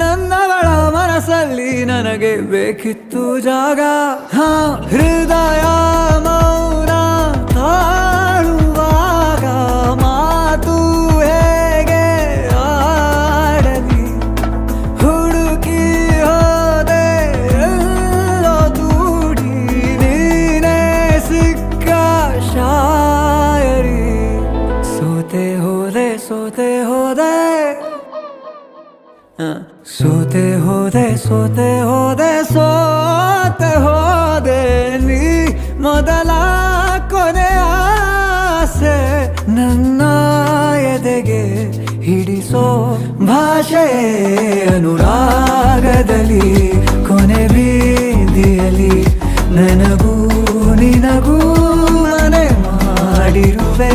ನನ್ನವಳ ಮನಸ್ಸಲ್ಲಿ ನನಗೆ ಬೇಕಿತ್ತು ಜಾಗ. ಹೃದಯ ಮೌನ ತಾಳುವಾಗ ಮಾತು ಹೇಗೆ ಆಡಲಿ. ಹುಡುಕಿ ಹೋದೆ ಎಲ್ಲೋ ದೂಡಿ ನೀನೇ ಸಿಕ್ಕ ಶಾಯರಿ. ಸೋತೆ ಹೋದೆ ಸೋತೆ ಹೋದೆ ಸೋತೆ ಹೋದೆ ಸೋತೆ ಹೋದೆ ಸೋತೆ ಹೋದೆ ನೀ ಮೊದಲ ಕೊನೆ ಆಸೆ. ನನ್ನ ಎದೆಗೆ ಹಿಡಿಸೋ ಭಾಷೆ ಅನುರಾಗದಲ್ಲಿ ಕೊನೆ ಬೀದಿಯಲ್ಲಿ ನನಗೂ ನಿನಗೂ ಮನೆ ಮಾಡಿರುವೆ.